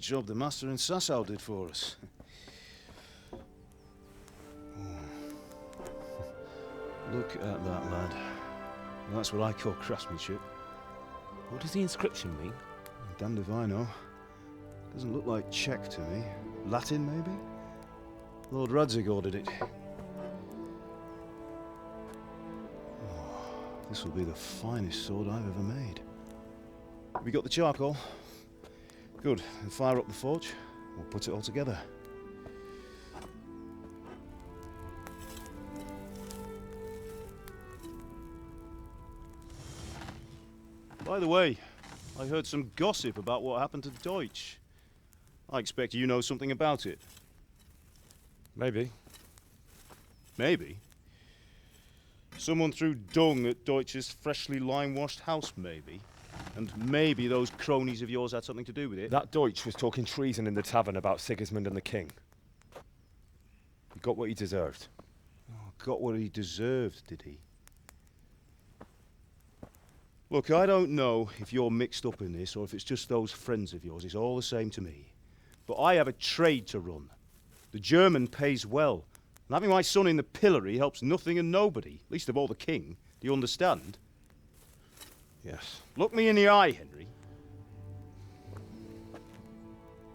job the master in Sasau did for us. Look at that, lad. That's what I call craftsmanship. What does the inscription mean? Damned if I know. Doesn't look like Czech to me. Latin, maybe? Lord Radzig ordered it. Oh, this will be the finest sword I've ever made. Have you got the charcoal? Good. Then fire up the forge. We'll put it all together. By the way, I heard some gossip about what happened to Deutsch. I expect you know something about it. Maybe. Maybe? Someone threw dung at Deutsch's freshly lime-washed house, maybe? And maybe those cronies of yours had something to do with it? That Deutsch was talking treason in the tavern about Sigismund and the king. He got what he deserved. Oh, got what he deserved, did he? Look, I don't know if you're mixed up in this or if it's just those friends of yours. It's all the same to me. But I have a trade to run. The German pays well. And having my son in the pillory helps nothing and nobody, least of all the king. Do you understand? Yes. Look me in the eye, Henry.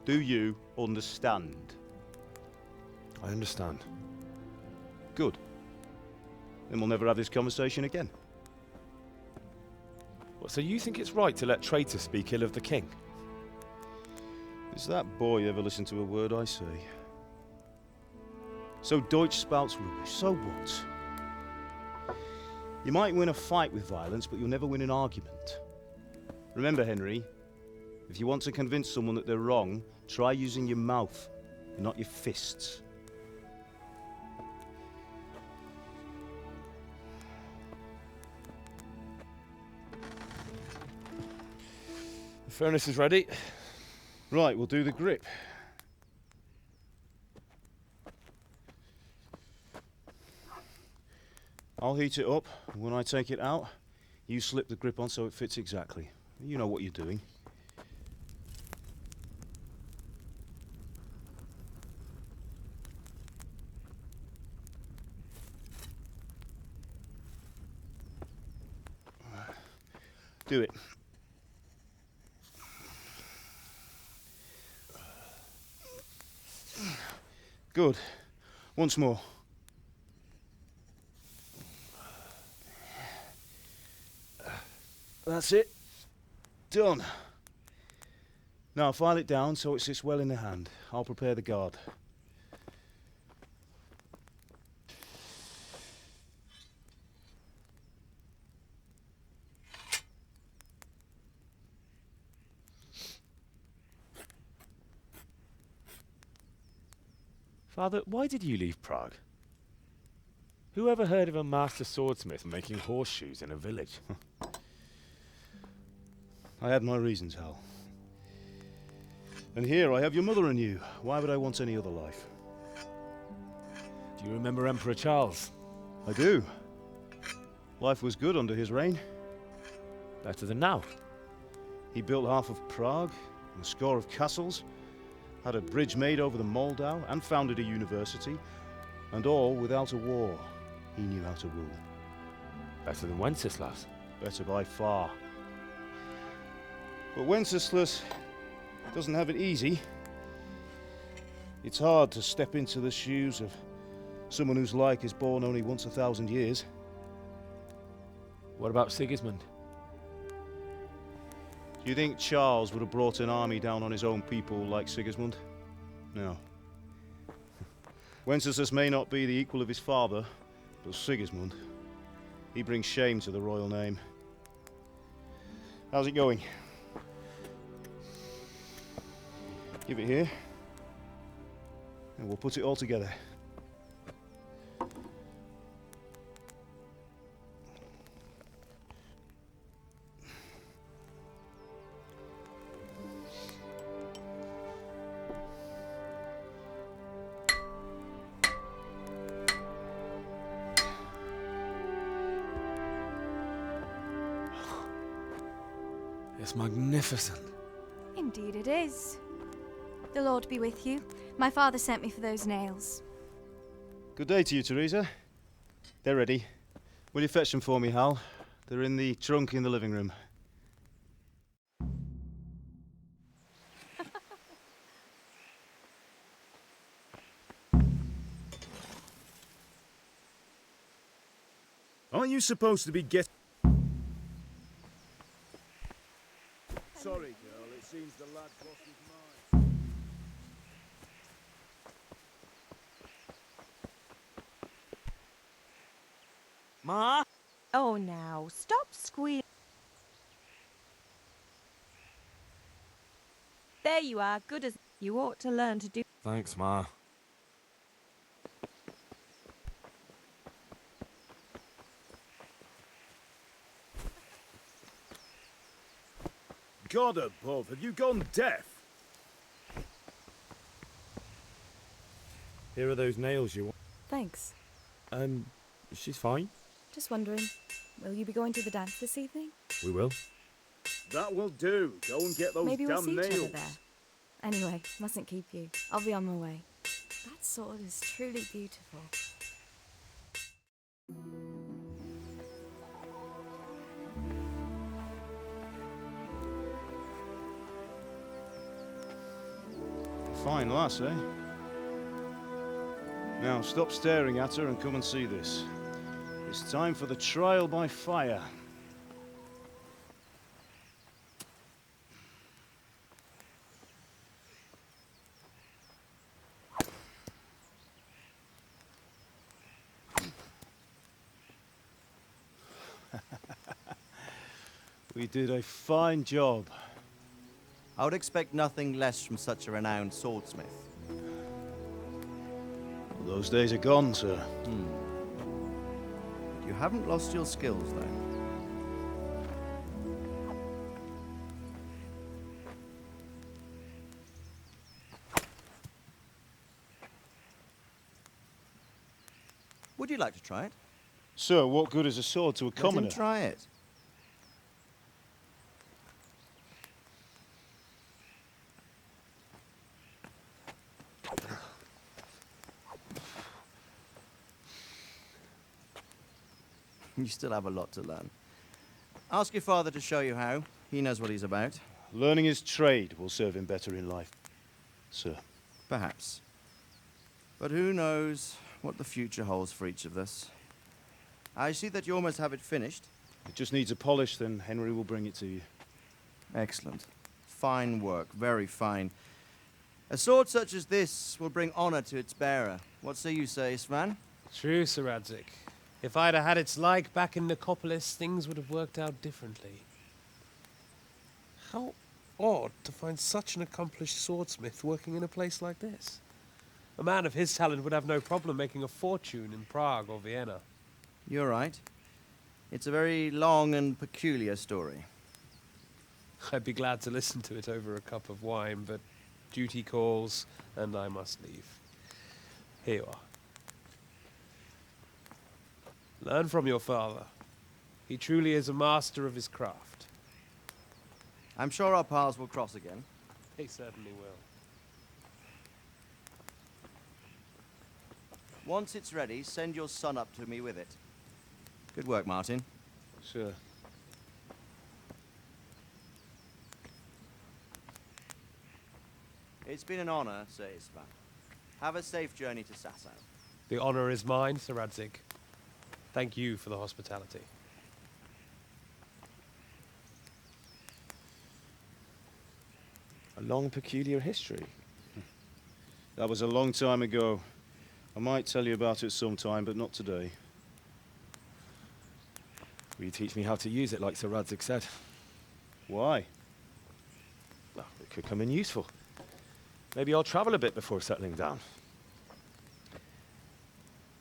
Do you understand? I understand. Good. Then we'll never have this conversation again. What, so you think it's right to let traitors speak ill of the king? Does that boy ever listen to a word I say? So Deutsch spouts rubbish, so what? You might win a fight with violence, but you'll never win an argument. Remember, Henry, if you want to convince someone that they're wrong, try using your mouth, and not your fists. The furnace is ready. Right, we'll do the grip. I'll heat it up, and when I take it out, you slip the grip on so it fits exactly. You know what you're doing. Do it. Good. Once more. That's it. Done. Now file it down so it sits well in the hand. I'll prepare the guard. Father, why did you leave Prague? Who ever heard of a master swordsmith making horseshoes in a village? I had my reasons, Hal. And here I have your mother and you. Why would I want any other life? Do you remember Emperor Charles? I do. Life was good under his reign. Better than now. He built half of Prague, and a score of castles, had a bridge made over the Moldau, and founded a university, and all without a war. He knew how to rule. Better than Wenceslas. Better by far. But Wenceslas doesn't have it easy. It's hard to step into the shoes of someone whose like is born only once 1,000 years. What about Sigismund? Do you think Charles would have brought an army down on his own people like Sigismund? No. Wenceslas may not be the equal of his father, but Sigismund, he brings shame to the royal name. How's it going? Give it here, and we'll put it all together. It's magnificent. Indeed it is. The Lord be with you. My father sent me for those nails. Good day to you, Teresa. They're ready. Will you fetch them for me, Hal? They're in the trunk in the living room. Aren't you supposed to be Sorry, girl, it seems the lad's lost his mind. Ma? Oh, now, stop squealing. There you are, good as... You ought to learn to do... Thanks, Ma. God above, have you gone deaf? Here are those nails you want. Thanks. She's fine. Just wondering, will you be going to the dance this evening? We will. That will do. Go and get those Maybe we'll damn see nails. each other there. Anyway, mustn't keep you. I'll be on my way. That sword is truly beautiful. Fine lass, eh? Now, stop staring at her and come and see this. It's time for the trial by fire. We did a fine job. I would expect nothing less from such a renowned swordsmith. Well, those days are gone, sir. You haven't lost your skills, though. Would you like to try it? Sir, what good is a sword to a Let commoner? him try it. You still have a lot to learn. Ask your father to show you how. He knows what he's about. Learning his trade will serve him better in life, sir. Perhaps. But who knows what the future holds for each of us. I see that you almost have it finished. It just needs a polish, then Henry will bring it to you. Excellent. Fine work, very fine. A sword such as this will bring honor to its bearer. What say you, Svan? True, Sir Radzik. If I'd have had its like back in Nicopolis, things would have worked out differently. How odd to find such an accomplished swordsmith working in a place like this. A man of his talent would have no problem making a fortune in Prague or Vienna. You're right. It's a very long and peculiar story. I'd be glad to listen to it over a cup of wine, but duty calls, and I must leave. Here you are. Learn from your father. He truly is a master of his craft. I'm sure our paths will cross again. He certainly will. Once it's ready, send your son up to me with it. Good work, Martin. Sir. It's been an honor, Sir Isvan. Have a safe journey to Sasau. The honor is mine, Sir Radzik. Thank you for the hospitality. A long, peculiar history. That was a long time ago. I might tell you about it sometime, but not today. Will you teach me how to use it like Sir Radzik said? Why? Well, it could come in useful. Maybe I'll travel a bit before settling down.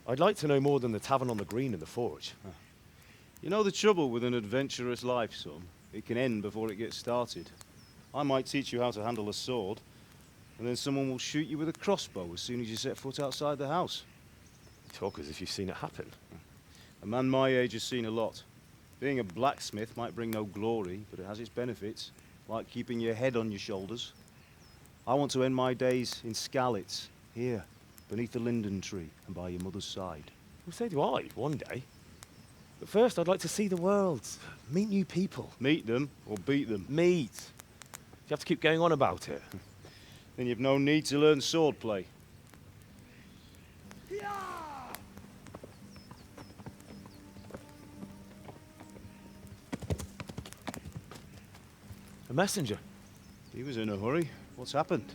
I'd like to know more than the tavern on the green and the forge. You know the trouble with an adventurous life, son? It can end before it gets started. I might teach you how to handle a sword, and then someone will shoot you with a crossbow as soon as you set foot outside the house. You talk as if you've seen it happen. A man my age has seen a lot. Being a blacksmith might bring no glory, but it has its benefits, like keeping your head on your shoulders. I want to end my days in Skalitz, here, beneath the linden tree and by your mother's side. Well, so do I, one day. But first, I'd like to see the world, meet new people. Meet them or beat them. Meet. You have to keep going on about it. Then you've no need to learn swordplay. A messenger. He was in a hurry. What's happened?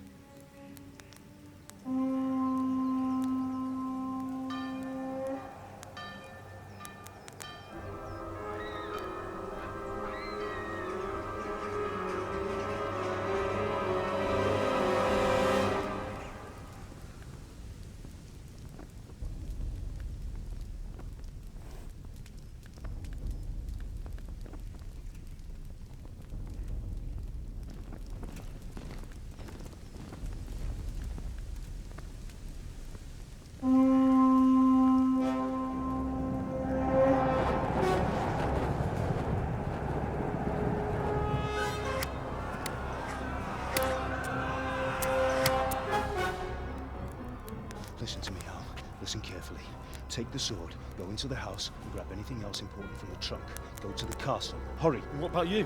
Listen to me, Al. Listen carefully. Take the sword, go into the house, and grab anything else important from the trunk. Go to the castle. Hurry. And what about you?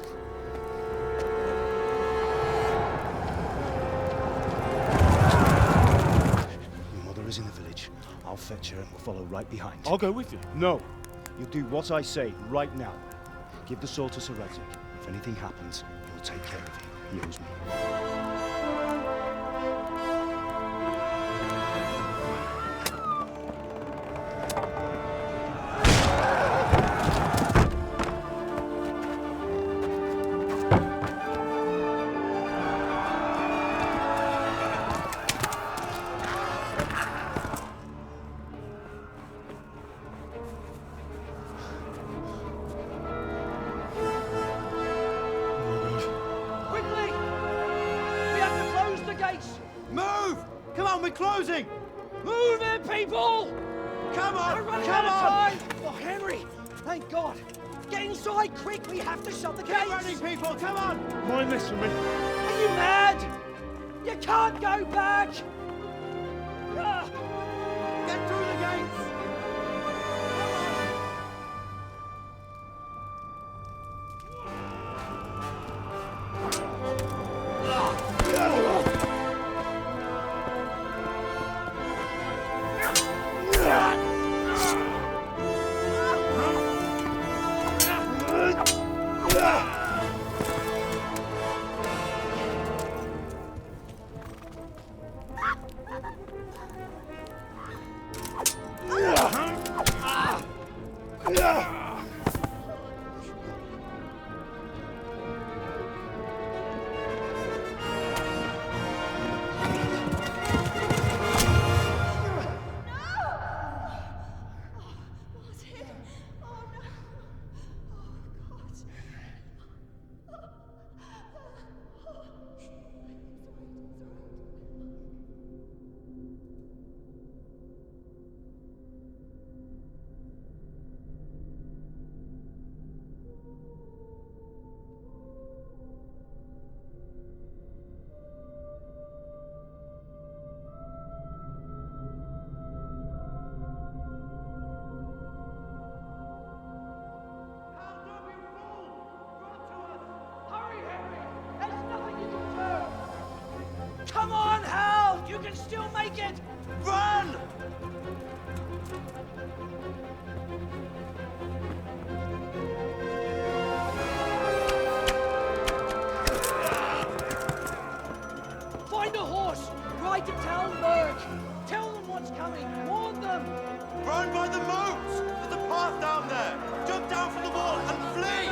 Your mother is in the village. I'll fetch her and we'll follow right behind. I'll go with you. No. You'll do what I say right now. Give the sword to Sir Radzik. If anything happens, he'll take care of you. He owes me. Quickly! We have to close the gates! Move! Come on, we're closing! Move it, people! Come on! We're running Come out of on! time! Oh, Henry! Thank God! Get inside, quick! We have to shut the gates! Keep running, people! Come on! Mind this for me. Are you mad? You can't go back! Ah! Get through the gates! Hurry, Henry! There's nothing you can do! Come on, Hal! You can still make it! Run! Find a horse! Ride to Talmberg! Tell them what's coming! Warn them! Run by the moat! There's a path down there! Jump down from the wall and flee!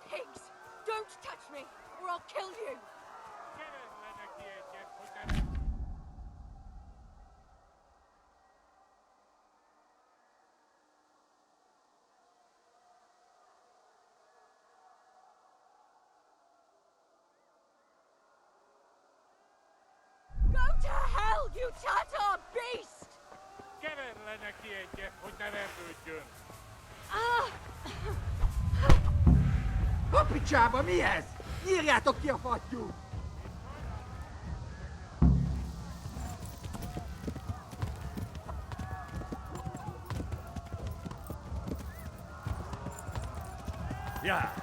Pigs! Don't touch me, or I'll kill you! Go to hell, you Tatar beast! Ah! A picsába, mi ez? Nyírjátok ki a fattyút! Ja!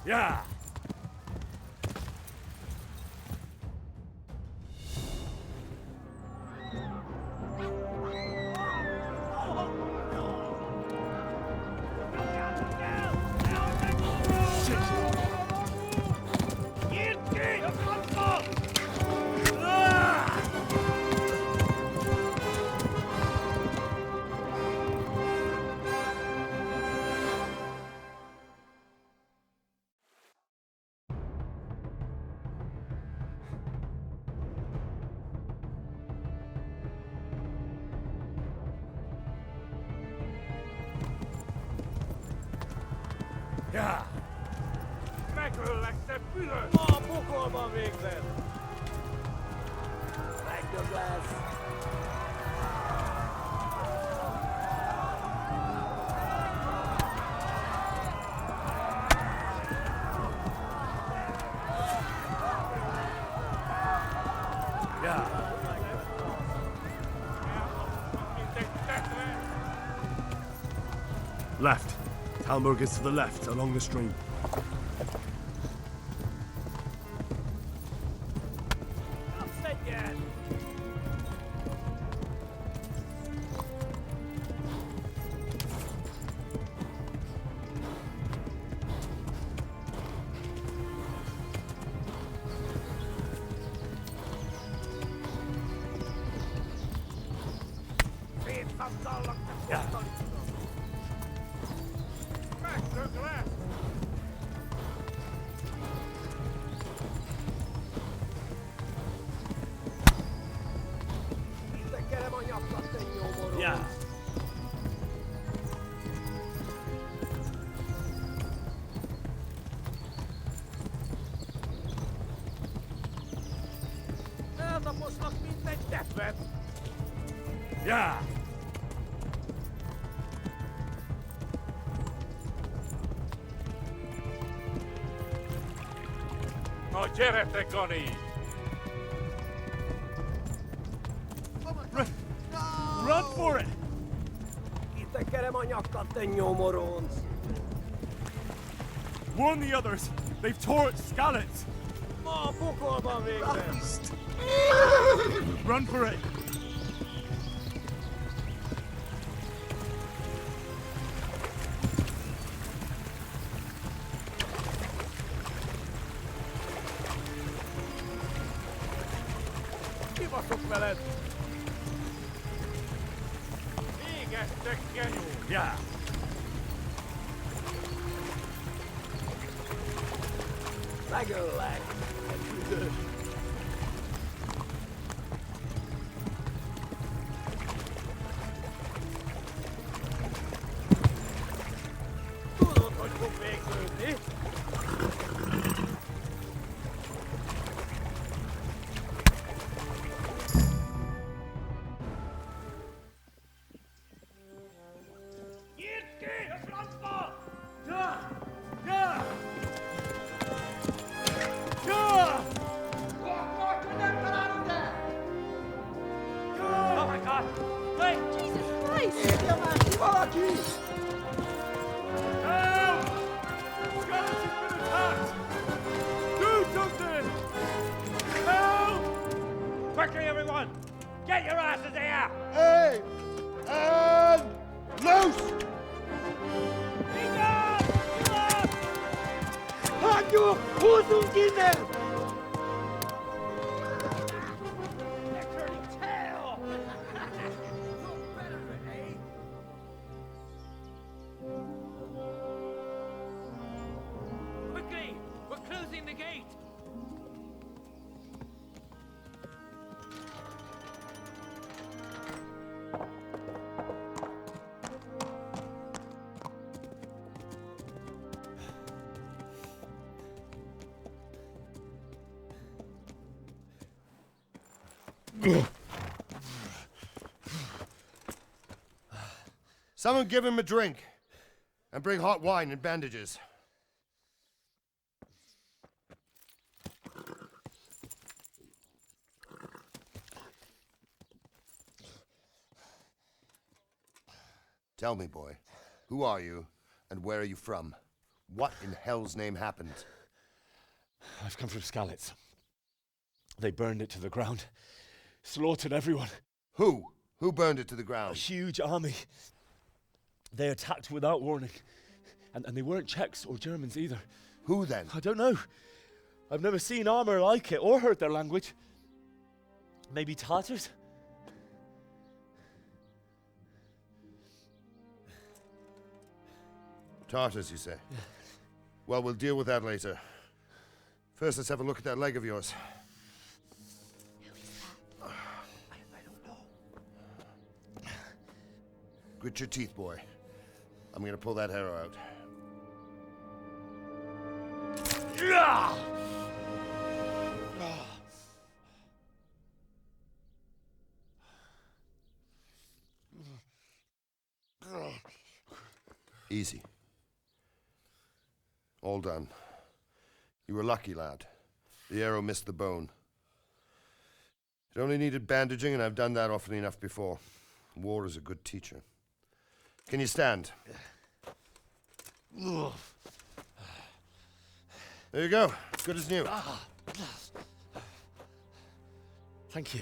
Ja! Ja! Megöllek, te bűnös! A pokolban végzett! Legjobb lesz! Ja! Left. Talmberg is to the left, along the stream. Ja! Eltaposnak, mint egy tetvet! Ja! Na gyere, Gani! Run for it! Kitekerem a nyakat, te nyomoronc! Warn the others! They've tore its scallops! Ma a pokolban végzett! Run for it! Kibaszok veled! Végeztek, genyó! Ja! Megöllek! Büdös! Tudod, hogy fog végződni! Frontfall! Ja! Ja! Ja! Oh my God! Wait! Jesus Christ! Help! Skeleton's been attacked! Do something! Help! Quickly, everyone! Get your asses here! Hey! And loose! They're turning tail! Quickly! We're closing the gate! Someone give him a drink. And bring hot wine and bandages. Tell me, boy, who are you and where are you from? What in hell's name happened? I've come from Skalitz. They burned it to the ground. Slaughtered everyone. Who? Who burned it to the A ground? huge army. They attacked without warning. And they weren't Czechs or Germans either. Who then? I don't know. I've never seen armor like it or heard their language. Maybe Tatars? Tartars, you say? Well, we'll deal with that later. First, let's have a look at that leg of yours. I don't know. Grit your teeth, boy. I'm gonna pull that arrow out. Easy. All done. You were lucky, lad. The arrow missed the bone. It only needed bandaging, and I've done that often enough before. War is a good teacher. Can you stand? There you go. Good as new. Thank you.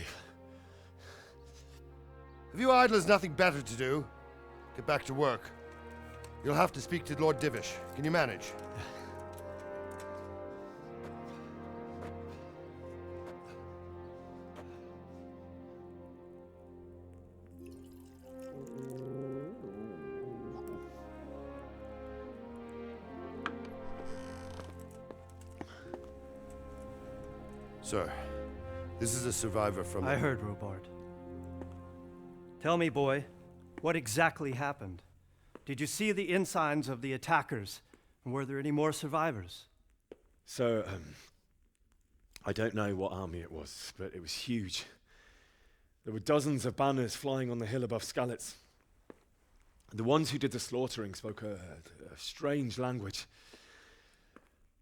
If you idlers nothing better to do, get back to work. You'll have to speak to Lord Divish. Can you manage? Sir, this is a survivor from... I heard, Robard. Tell me, boy, what exactly happened? Did you see the ensigns of the attackers? And were there any more survivors? So, I don't know what army it was, but it was huge. There were dozens of banners flying on the hill above Skalitz. The ones who did the slaughtering spoke a strange language.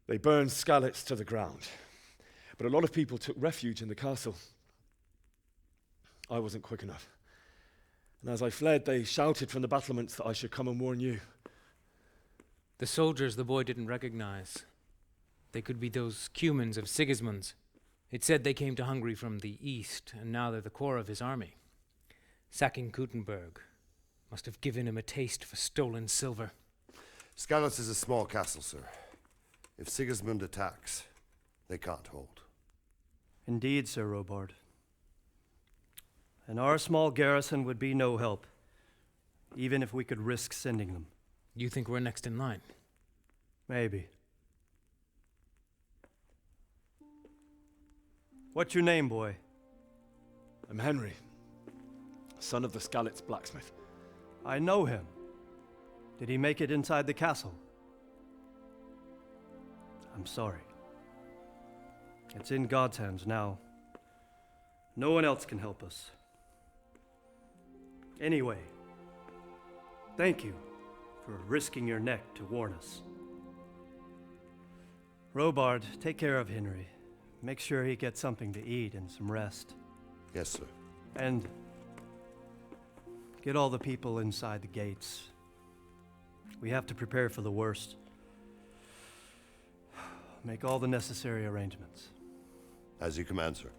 They burned Skalitz to the ground. But a lot of people took refuge in the castle. I wasn't quick enough. And as I fled, they shouted from the battlements that I should come and warn you. The soldiers the boy didn't recognize. They could be those Cumans of Sigismund's. It said they came to Hungary from the east, and now they're the core of his army. Sacking Gutenberg must have given him a taste for stolen silver. Skalitz is a small castle, sir. If Sigismund attacks, they can't hold. Indeed, Sir Robard. And our small garrison would be no help, even if we could risk sending them. You think we're next in line? Maybe. What's your name, boy? I'm Henry, son of the Skalitz blacksmith. I know him. Did he make it inside the castle? I'm sorry. It's in God's hands now. No one else can help us. Anyway, thank you for risking your neck to warn us. Robard, take care of Henry. Make sure he gets something to eat and some rest. Yes, sir. And get all the people inside the gates. We have to prepare for the worst. Make all the necessary arrangements. As you command, sir.